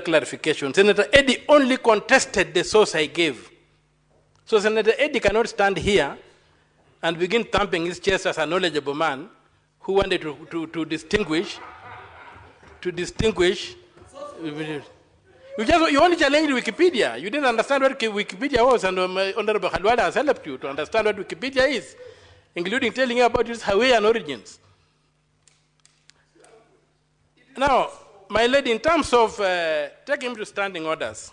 clarification. Senator Eddy only contested the source I gave. So Senator Eddy cannot stand here and begin thumping his chest as a knowledgeable man who wanted to distinguish. You only challenged Wikipedia. You didn't understand what Wikipedia was, and Honorable Khalwala has helped you to understand what Wikipedia is, including telling you about its Hawaiian origins. Now, my lady, in terms of taking him to standing orders,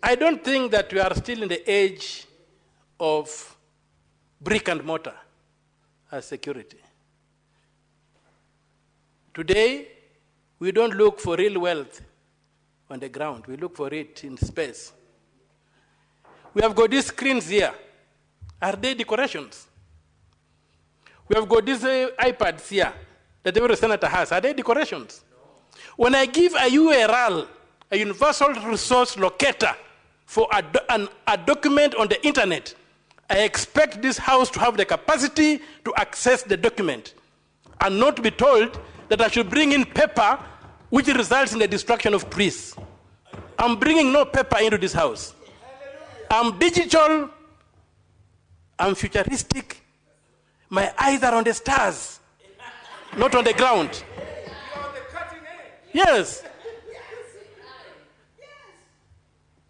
I don't think that we are still in the age of brick and mortar as security. Today, we don't look for real wealth on the ground. We look for it in space. We have got these screens here. Are they decorations? We have got these iPads here that every senator has. Are they decorations? When I give a URL, a universal resource locator, for a document on the internet, I expect this House to have the capacity to access the document and not be told that I should bring in paper which results in the destruction of trees. I'm bringing no paper into this House. I'm digital, I'm futuristic. My eyes are on the stars, not on the ground. Yes.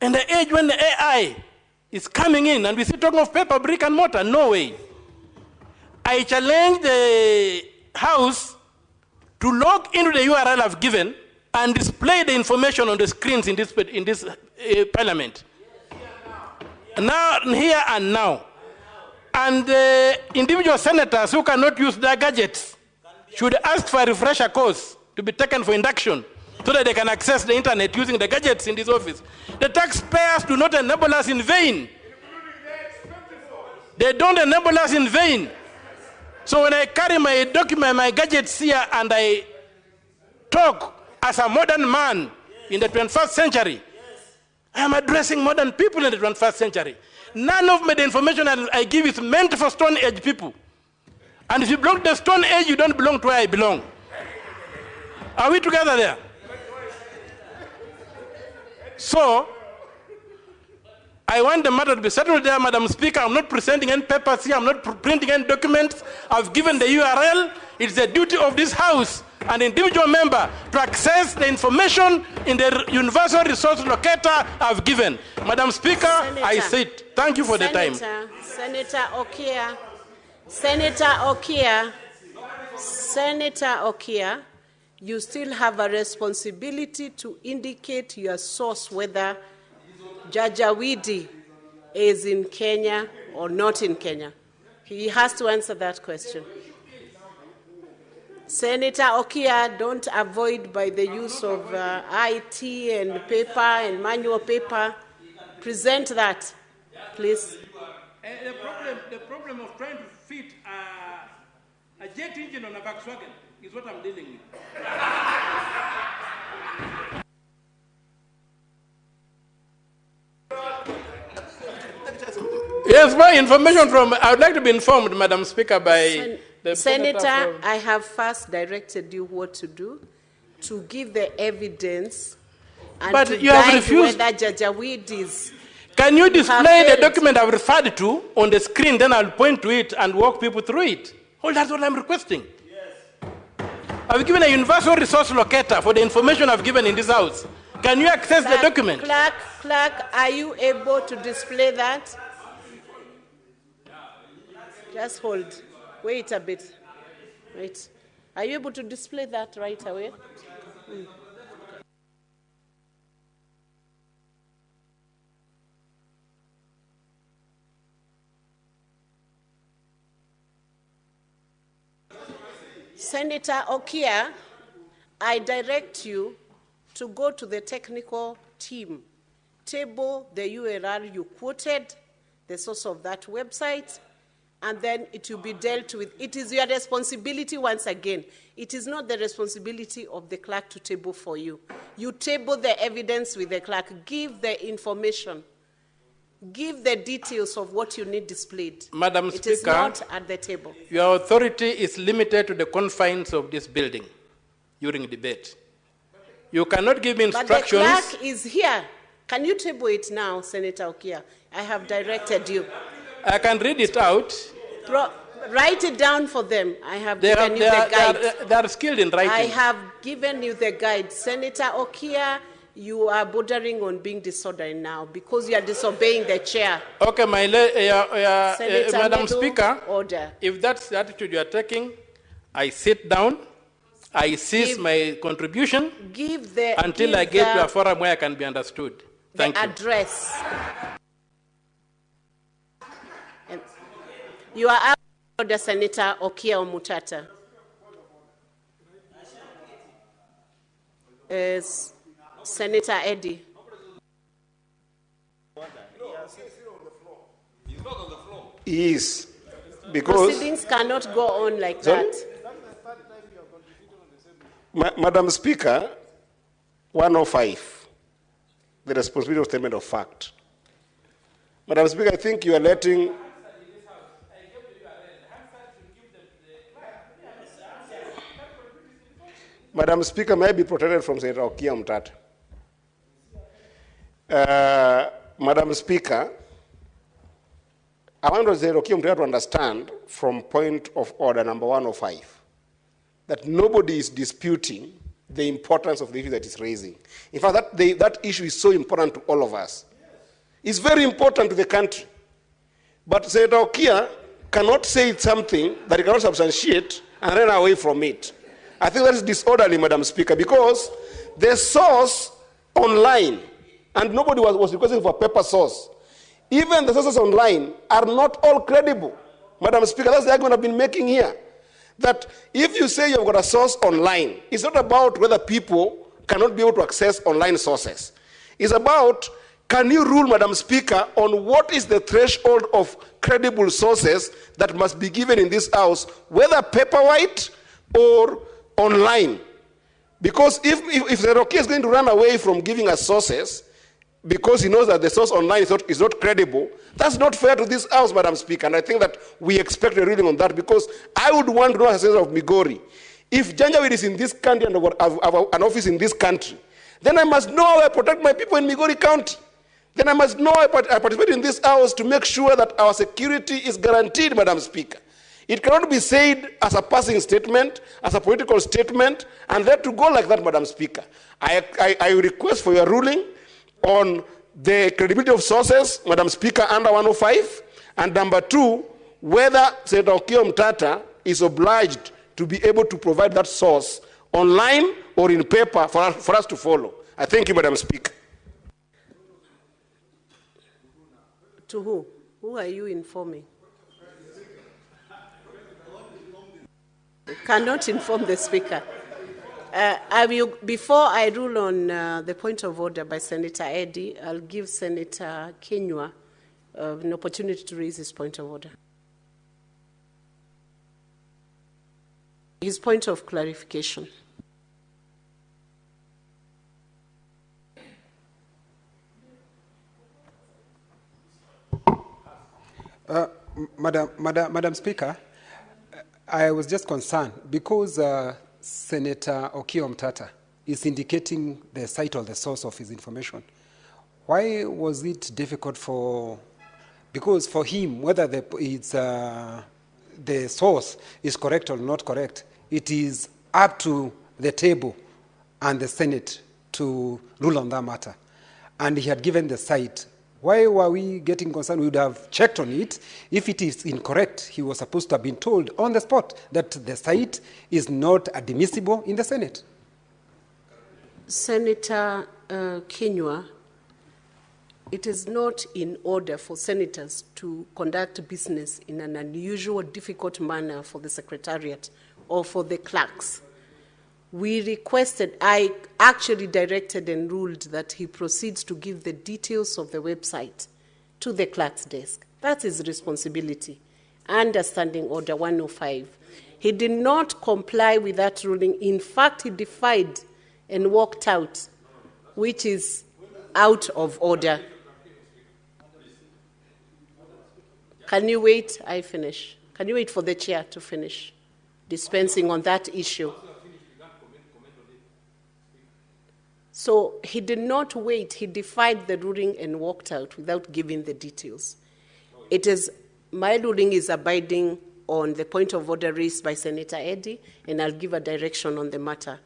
In the age when the AI is coming in and we see talking of paper, brick and mortar, no way. I challenge the House to log into the URL I've given and display the information on the screens in this parliament. Now, here and now. And individual senators who cannot use their gadgets should ask for a refresher course to be taken for induction so that they can access the internet using the gadgets in this office. The taxpayers do not enable us in vain. They don't enable us in vain. So when I carry my document, my gadgets here, and I talk as a modern man in the 21st century, I am addressing modern people in the 21st century. None of the information I give is meant for Stone Age people. And if you belong to the Stone Age, you don't belong to where I belong. Are we together there? So, I want the matter to be settled there, Madam Speaker. I'm not presenting any papers here. I'm not printing any documents. I've given the URL. It's the duty of this House and individual member to access the information in the universal resource locator I've given. Madam Speaker, Senator, I sit. Thank you for the time. Senator Okia, you still have a responsibility to indicate your source whether JANJAWEED is in Kenya or not in Kenya. He has to answer that question. Senator Okia, don't avoid by the use of IT and paper and manual paper. Present that, please. The problem of trying to fit a jet engine on a Volkswagen is what I'm dealing with. Yes, my information from, I would like to be informed, Madam Speaker, by the Senator, I have first directed you what to do, to give the evidence and but to you have refused. Whether JANJAWEED is. Can you display the document I've referred to on the screen, then I'll point to it and walk people through it? Oh, that's what I'm requesting. Yes. I've given a universal resource locator for the information I've given in this House. Can you access the document? Clerk, are you able to display that? Just hold. Wait a bit. Wait. Are you able to display that right away? Senator Okia, I direct you to go to the technical team, table the URL you quoted, the source of that website, and then it will be dealt with. It is your responsibility once again. It is not the responsibility of the clerk to table for you. You table the evidence with the clerk. Give the information. Give the details of what you need displayed. Madam Speaker, it is not at the table. Your authority is limited to the confines of this building during debate. You cannot give me instructions. But the clerk is here. Can you table it now, Senator Okia? I have directed you. I can read it out. Write it down for them. I have given you the guide. They are skilled in writing. I have given you the guide. Senator Okia, you are bordering on being disorderly now because you are disobeying the chair. Okay, Madam Speaker, order. If that's the attitude you are taking, I sit down, I cease my contribution until I get to a forum where I can be understood. Thank you. Address. You are out of order, Senator Okia Omtatah. Senator Eddy. He's not on the floor. He is. Because proceedings cannot go on like that. Madam Speaker, 105, the responsibility of statement of fact. Madam Speaker, I think you are letting... Madam Speaker, may I be protected from Senator Omtatah? Madam Speaker, I want Senator Omtatah to understand from point of order number 105 that nobody is disputing the importance of the issue that is raising. In fact, that issue is so important to all of us. It's very important to the country. But Senator Okia cannot say something that he cannot substantiate and run away from it. I think that is disorderly, Madam Speaker, because the source online, and nobody was requesting for a paper source, even the sources online are not all credible. Madam Speaker, that's the argument I've been making here. That if you say you've got a source online, it's not about whether people cannot be able to access online sources. It's about, can you rule, Madam Speaker, on what is the threshold of credible sources that must be given in this House, whether paperwhite or online? Because if the Rocky is going to run away from giving us sources because he knows that the source online is not credible, that's not fair to this House, Madam Speaker. And I think that we expect a ruling on that, because I would want to know, as a citizen of Migori, if JANJAWEED is in this country and have an office in this country, then I must know how I protect my people in Migori County. Then I must know I participate in this House to make sure that our security is guaranteed, Madam Speaker. It cannot be said as a passing statement, as a political statement, and let to go like that, Madam Speaker. I request for your ruling on the credibility of sources, Madam Speaker, under 105, and number 2, whether Senator Omtatah is obliged to be able to provide that source online or in paper for us to follow. I thank you, Madam Speaker. To who? Who are you informing? You cannot inform the Speaker. Before I rule on the point of order by Senator Eddy, I'll give Senator Kenywa an opportunity to raise his point of order. His point of clarification. Madam Speaker, I was just concerned because Senator Omtatah is indicating the site or the source of his information. Why was it difficult because for him, whether the source is correct or not correct, it is up to the table and the Senate to rule on that matter. And he had given the site. Why were we getting concerned? We would have checked on it. If it is incorrect, he was supposed to have been told on the spot that the site is not admissible in the Senate. Senator Kenywa, it is not in order for senators to conduct business in an unusual, difficult manner for the Secretariat or for the clerks. We requested, I actually directed and ruled that he proceeds to give the details of the website to the clerk's desk. That's his responsibility, understanding Order 105. He did not comply with that ruling. In fact, he defied and walked out, which is out of order. Can you wait? I finish. Can you wait for the chair to finish dispensing on that issue? So he did not wait. He defied the ruling and walked out without giving the details. My ruling is abiding on the point of order raised by Senator Eddy, and I'll give a direction on the matter.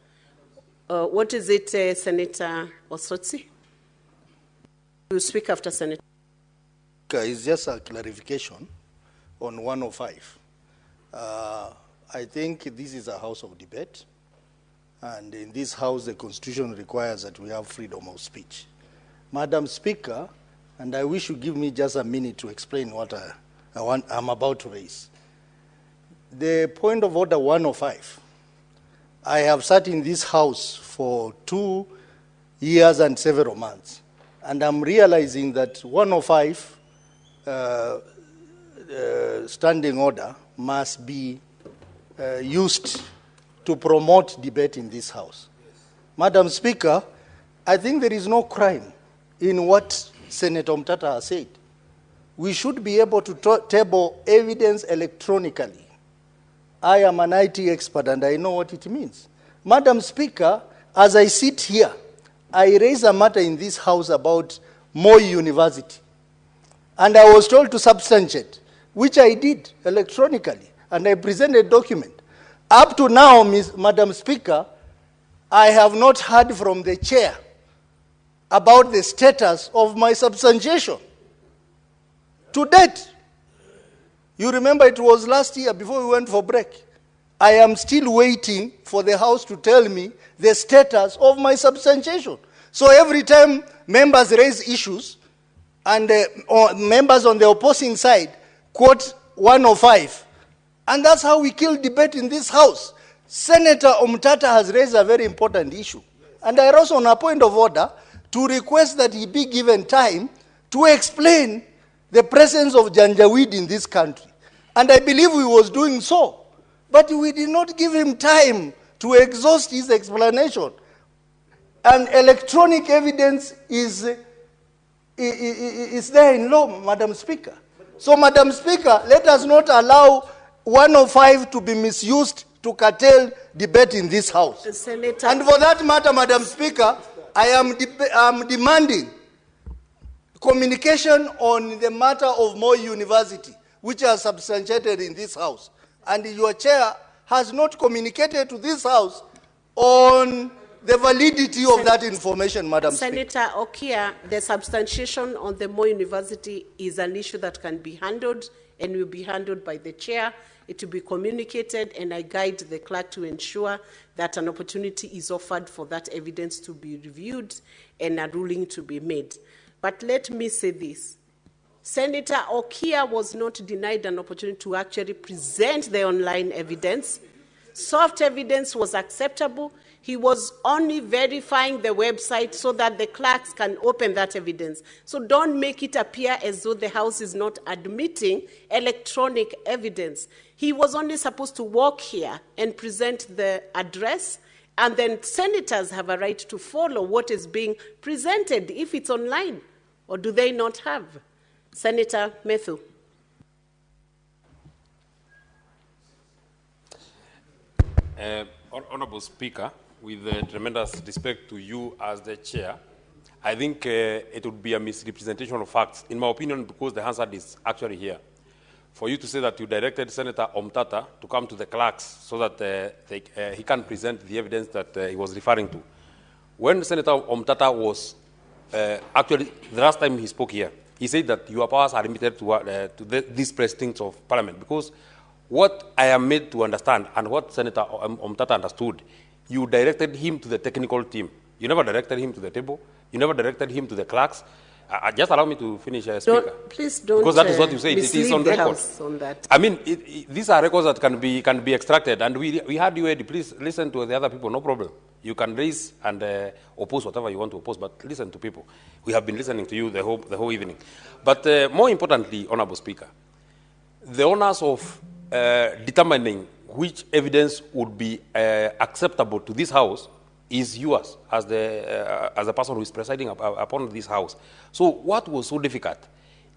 What is it, Senator Osotsi? You speak after Senator. It's just a clarification on 105. I think this is a house of debate, and in this house the Constitution requires that we have freedom of speech. Madam Speaker, and I wish you give me just a minute to explain what I'm about to raise. The point of order 105, I have sat in this house for 2 years and several months, and I'm realizing that 105 standing order must be used to promote debate in this house. Madam Speaker, I think there is no crime in what Senator Omtatah has said. We should be able to table evidence electronically. I am an IT expert and I know what it means. Madam Speaker, as I sit here, I raise a matter in this house about Moi University. And I was told to substantiate, which I did electronically, and I presented a document. Up to now, Madam Speaker, I have not heard from the chair about the status of my substantiation. To date, you remember it was last year before we went for break. I am still waiting for the House to tell me the status of my substantiation. So every time members raise issues, and members on the opposing side quote 105, and that's how we kill debate in this House. Senator Omtatah has raised a very important issue, and I rose on a point of order to request that he be given time to explain the presence of JANJAWEED in this country. And I believe he was doing so. But we did not give him time to exhaust his explanation. And electronic evidence is there in law, Madam Speaker. So, Madam Speaker, let us not allow 105 to be misused to curtail debate in this House. Senator. And for that matter, Madam Speaker, I am demanding communication on the matter of Moi University, which are substantiated in this House. And your chair has not communicated to this House on the validity of that information, Madam Speaker. Senator Okia, the substantiation on the Moi University is an issue that can be handled and will be handled by the chair. It will be communicated, and I guide the clerk to ensure that an opportunity is offered for that evidence to be reviewed and a ruling to be made. But let me say this. Senator Okia was not denied an opportunity to actually present the online evidence. Soft evidence was acceptable. He was only verifying the website so that the clerks can open that evidence. So don't make it appear as though the House is not admitting electronic evidence. He was only supposed to walk here and present the address, and then senators have a right to follow what is being presented if it's online, or do they not have? Senator Methu. Honorable Speaker, with tremendous respect to you as the chair, I think it would be a misrepresentation of facts, in my opinion, because the Hansard is actually here. For you to say that you directed Senator Omtatah to come to the clerks so that he can present the evidence that he was referring to. When Senator Omtatah was, actually, the last time he spoke here, he said that your powers are limited to these precincts of Parliament, because what I am made to understand and what Senator Omtatah understood, you directed him to the technical team. You never directed him to the table. You never directed him to the clerks. Just allow me to finish, Speaker. Please don't. Because that is what you said. It is on record. On that. I mean, these are records that can be extracted, and we had you ready. Please listen to the other people. No problem. You can raise and oppose whatever you want to oppose, but listen to people. We have been listening to you the whole evening. But more importantly, Honorable Speaker, the honors of determining which evidence would be acceptable to this House is yours as the person who is presiding upon this House. So what was so difficult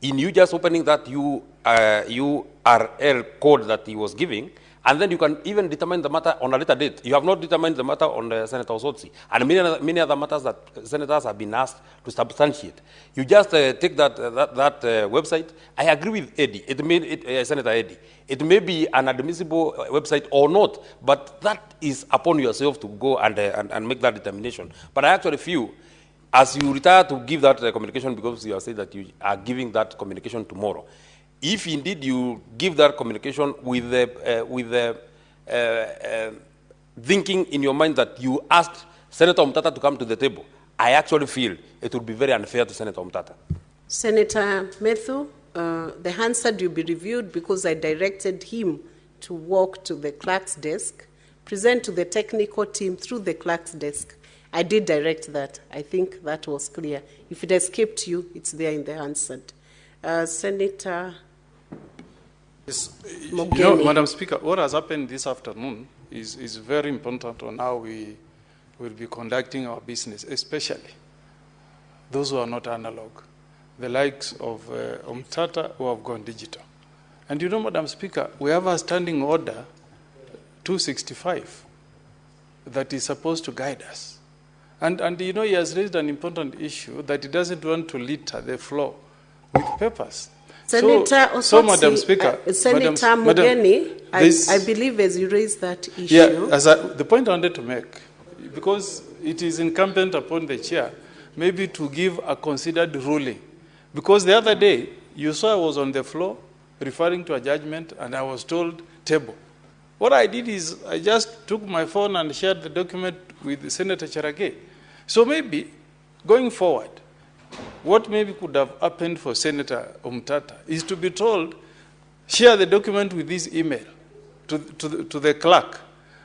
in you just opening that URL code that he was giving And then you can even determine the matter on a later date. You have not determined the matter on Senator Osotsi and many other matters that senators have been asked to substantiate. You just take that website. I agree with Eddie, Senator Eddie. It may be an admissible website or not, but that is upon yourself to go and make that determination. But I actually feel, as you retire to give that communication, because you have said that you are giving that communication tomorrow, if indeed you give that communication with the thinking in your mind that you asked Senator Omtatah to come to the table, I actually feel it would be very unfair to Senator Omtatah. Senator Methu, the Hansard will be reviewed because I directed him to walk to the clerk's desk, present to the technical team through the clerk's desk. I did direct that. I think that was clear. If it escaped you, it's there in the Hansard. Senator Mogeni. You know, Madam Speaker, what has happened this afternoon is very important on how we will be conducting our business, especially those who are not analog, the likes of Omtatah who have gone digital. And you know, Madam Speaker, we have a standing order 265 that is supposed to guide us. And you know, he has raised an important issue that he doesn't want to litter the floor with papers. Senator Osotsi, Madam Speaker, Senator Mogeni, I believe as you raised that issue. Yeah, the point I wanted to make, because it is incumbent upon the chair, maybe to give a considered ruling. Because the other day, you saw I was on the floor referring to a judgment, and I was told table. What I did is I just took my phone and shared the document with Senator Cherage. So maybe, going forward, what maybe could have happened for Senator Omtatah is to be told, share the document with this email to the clerk.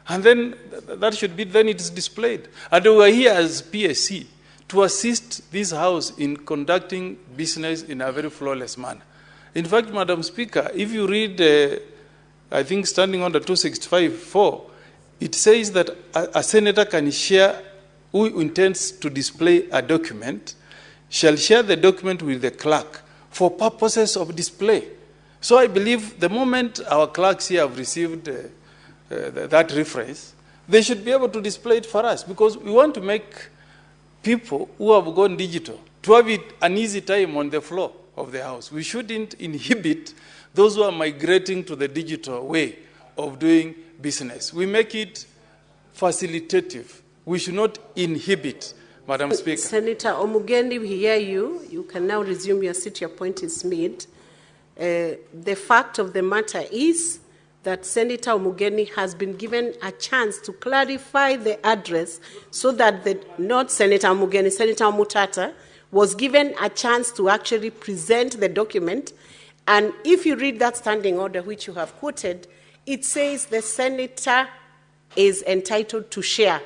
And then that should be, then it is displayed. And we are here as PSC to assist this House in conducting business in a very flawless manner. In fact, Madam Speaker, if you read, I think standing under 265(4), it says that a senator can share, who intends to display a document, shall share the document with the clerk for purposes of display. So I believe the moment our clerks here have received that reference, they should be able to display it for us, because we want to make people who have gone digital to have an easy time on the floor of the House. We shouldn't inhibit those who are migrating to the digital way of doing business. We make it facilitative. We should not inhibit. Madam Speaker. Senator Omugeni, we hear you. You can now resume your seat. Your point is made. The fact of the matter is that Senator Omugeni has been given a chance to clarify the address so that not Senator Omugeni, Senator Omtatah was given a chance to actually present the document. And if you read that standing order which you have quoted, it says the senator is entitled to share.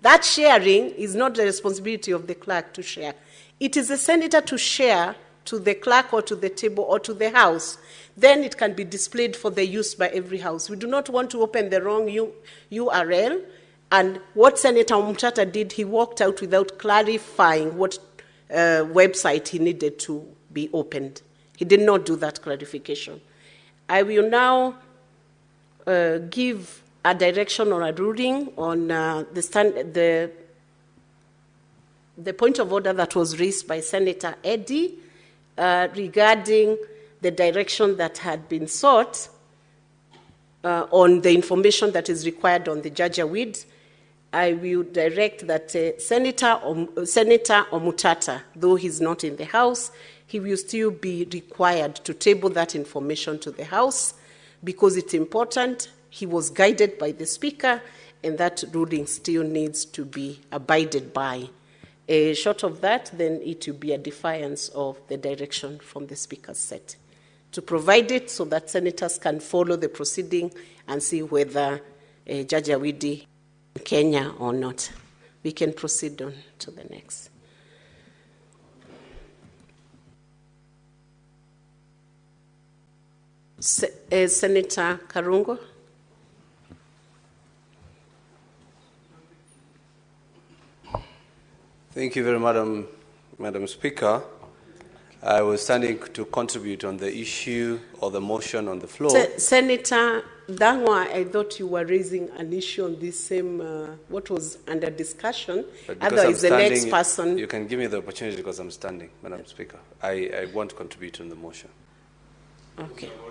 That sharing is not the responsibility of the clerk to share. It is the senator to share to the clerk or to the table or to the House. Then it can be displayed for the use by every House. We do not want to open the wrong URL. And what Senator Omtatah did, he walked out without clarifying what website he needed to be opened. He did not do that clarification. I will now give a direction or a ruling on the point of order that was raised by Senator Eddie regarding the direction that had been sought on the information that is required on the JANJAWEED. I will direct that Senator Omtatah, though he's not in the House, he will still be required to table that information to the House because it's important. He was guided by the Speaker, and that ruling still needs to be abided by. Short of that, then it will be a defiance of the direction from the Speaker's set to provide it so that senators can follow the proceeding and see whether JANJAWEED in Kenya or not. We can proceed on to the next. Senator Karungo. Thank you very much, Madam Speaker. I was standing to contribute on the issue or the motion on the floor. Senator Dangwa, I thought you were raising an issue on this same, what was under discussion. Otherwise, the next person. You can give me the opportunity because I'm standing, Madam Speaker. I want to contribute on the motion. Okay.